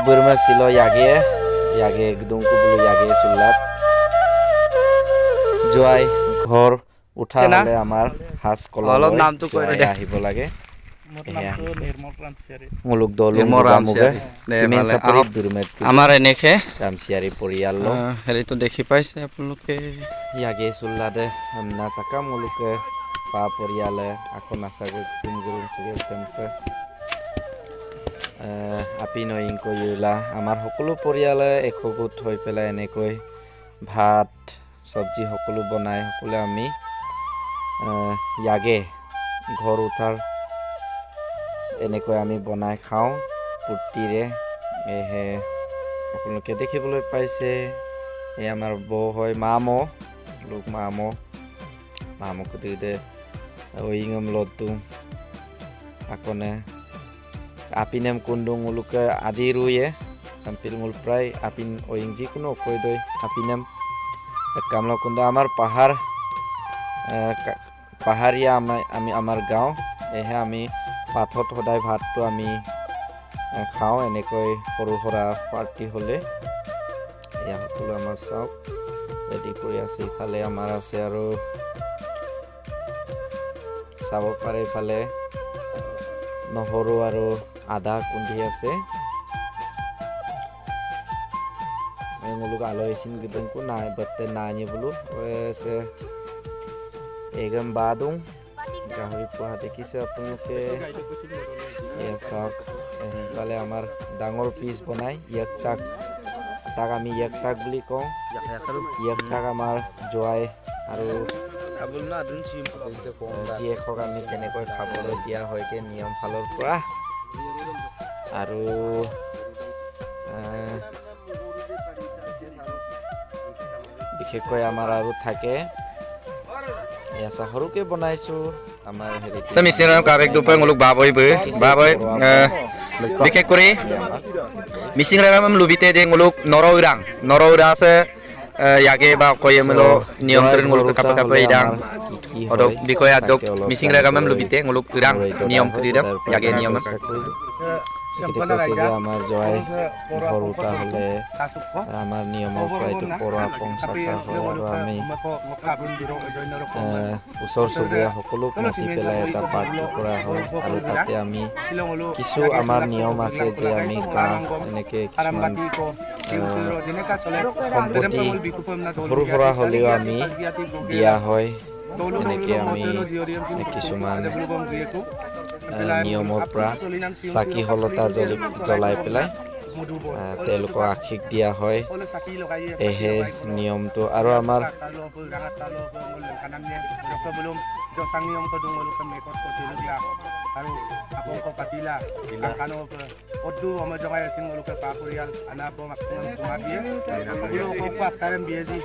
bermak silo yage gedungku bulu yage sulat joai ঘর উঠা হলে আমার হাস কলম অলপ নামটো কৈ দে আহিব লাগে মুলুক আমাৰ এনেকে ৰামচিয়াৰী পৰিয়াল হেৰিটো দেখি পাইছে আপোনালোকে ইয়াগে চুল্লাদে নাথাকা মুলুকে পা পৰিয়ালে আকৌ নাচাগে গুৰুং চেম্পে আপি নয়িংকৈ ইউলা আমাৰ সকলো পৰিয়ালে একগোট হৈ পেলাই এনেকৈ ভাত চব্জি সকলো বনাই সকলোৱে আমি ইয়াগে ঘৰ উঠাৰ এনেকৈ আমি বনাই খাওঁ ফূৰ্তিৰে এহে আপোনালোকে দেখিবলৈ পাইছে এই আমাৰ বৌ হয় মামো লোক মামো কুটিতে ওইঙম লদ্দু আকনে আপিনেম কুন্দুং মুলুকে আদি ৰুয়ে তাম্পিল মূল প্ৰায় আপিন ওইং যিকোনো কৈ দৈ আপিনেম কামলা কুণ্ড আমাৰ পাহাৰীয়া আমি আমাৰ গাঁও এহে আমি পাথত সদায় ভাতটো আমি খাওঁ এনেকৈ সৰু সুৰা পাৰ্টি হ'লে এয়া সকলো আমাৰ চাওক ৰেডি কৰি আছে ইফালে আমাৰ আছে আৰু চাব পাৰে ইফালে নহৰু আৰু আদা খুন্দি আছে মুলুক আলহিচিন গিদংকু নাই বতে নানি বলো আছে এগম বাদুং গাহৰি পোহা দেখিছে আপোনালোকে এয়া চাওক ইফালে আমাৰ ডাঙৰ পিচ বনাই তাক আমি তাক বুলি কওঁ তাক আমাৰ জোৱাই আৰু জীয়েকক আমি তেনেকৈ খাবলৈ দিয়া হয়গে নিয়ম ফালৰ পৰা আৰু বিশেষকৈ আমাৰ আৰু থাকে এয়া সৰুকে বনাইছো আমাৰ হেৰি মিচিং কাবেক দুপাই মুলুক বাবৈ বিশেষ কৰি মিচিং ৰাগাম লুবিতে যে মুলুক নৰউৰাং আছে ইয়াগে বা কয়ে মুলো নিয়ন্ত্ৰণ মুলুক কাপে ইৰাং অদক বিষয় আজক মিচিং ৰাগাম লুবিতে মুলুক ইৰাং নিয়ম কৰি দাম ইয়াগে নিয়ম আমাৰ জয় ঘৰ উঠা হ'লে আমাৰ নিয়মৰ পৰা এইটো পৰা পঞ্চায়ত হয় আৰু আমি ওচৰ চুবুৰীয়া সকলোক মাতি পেলাই এটা পাৰ্টি কৰা হয় আৰু তাতে আমি কিছু আমাৰ নিয়ম আছে যে আমি এনেকৈ কিছুমান সম্পত্তি সৰু সুৰা হ'লেও আমি দিয়া হয় এনেকৈ আমি কিছুমান নিয়মৰ পৰা চাকি হলতা জ্বলাই পেলাই তেওঁলোকক আশীষ দিয়া হয় এহে নিয়মটো আৰু আমাৰ আৰু আপংক পাতিলা কানো অদ্দু আমাৰ জগাই আছিল লোকে পা পৰিয়াল আনা কুমা দিয়ে বুলো আটাৰেম দিয়ে যি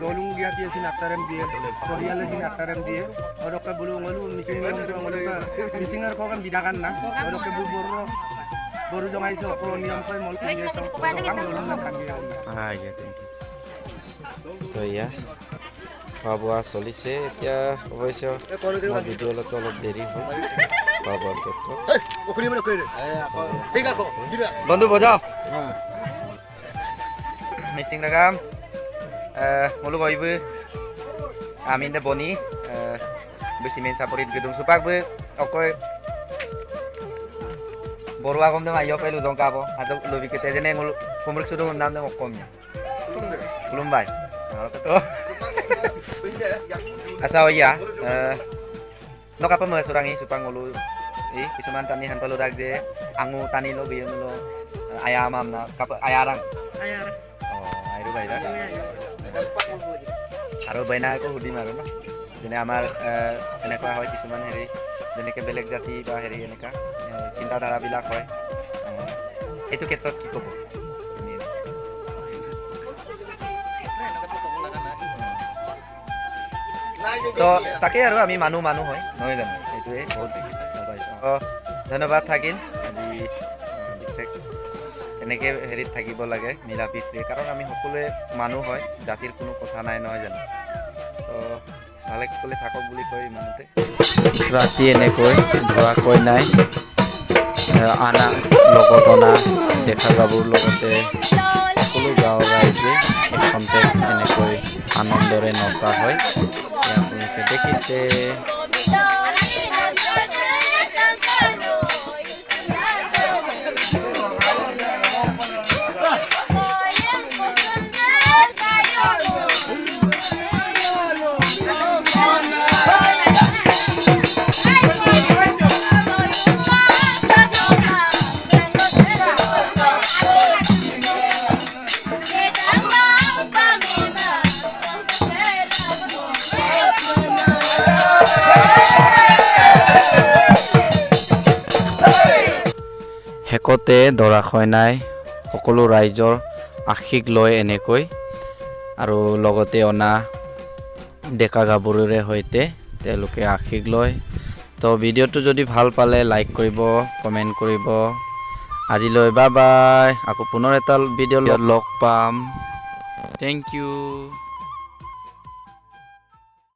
দলুং গিয়া দিয়ে সিন আটাৰেম দিয়ে পৰিয়ালে সিন আটাৰেম দিয়ে অৰকে বুলো গলু মিচিং মিচিঙৰ কম বিদাগান না অৰকে বুলো বড় জগাইছো অ নিয়ম কই মল কুইছো কাম দলুং না কাম দিয়া তো ইয়া খোৱা বোৱা চলিছে এতিয়া অৱশ্যে ভিডিঅ'লৈতো অলপ দেৰি হ'ল খোৱা বোৱাৰ ক্ষেত্ৰত বন্ধু বজাও মিচিং ৰাগাম মুলুক অইবো আমি বনি বেচিমেন চাপৰিত গেদুং সুপাকবো অকয় বৰুৱা কম দম আইয় পাইলো জংকাব আজক লবি কেতে যেনে কুমৰুক সুদুং নাম দম অকম খুলুমবাই asa oh iya no kapan mau surangi supang ngulu কিছুমান টানি হান পালো দাগ যে আঙু টানি লো বিয়ে মিলো আয়া মাম না কাপ আয়াৰাং অ আইৰু বাইৰা আৰু বাইনাকো সুদিম আৰু ন যেনে আমাৰ এনেকুৱা হয় কিছুমান হেৰি যেনেকে বেলেগ জাতি বা হেৰি এনেকা চিন্তাধাৰাবিলাক হয় এইটো ক্ষেত্ৰত কি ক'ব তো তাকে আৰু আমি মানুহ হয় নহয় জানো এইটোৱে বহুত ভাল পাইছোঁ ধন্যবাদ থাকিল আজি বিশেষ এনেকৈ হেৰিত থাকিব লাগে মিলা প্ৰীতি কাৰণ আমি সকলোৱে মানুহ হয় জাতিৰ কোনো কথা নাই নহয় জানো তো ভালে কুশলে থাকক বুলি কৈ ইমানতে ৰাতি এনেকৈ ধোৱাকৈ নাই আনা লগত অনা ডেকা গাভৰুৰ লগতে সকলো গাঁৱৰ ৰাইজে এখনতে এনেকৈ আনন্দৰে নচা হয়। আপোনালোকে দেখিছে শেষতে দৰা কইনাই সকলো ৰাইজৰ আশীষ লয় এনেকৈ আৰু লগতে অনা ডেকা গাভৰুৰে সৈতে তেওঁলোকে আশীষ লয়। তো ভিডিঅ'টো যদি ভাল পালে লাইক কৰিব, কমেণ্ট কৰিব। আজিলৈ বাই বাই, আকৌ পুনৰ এটা ভিডিঅ' লগ পাম। Thank U.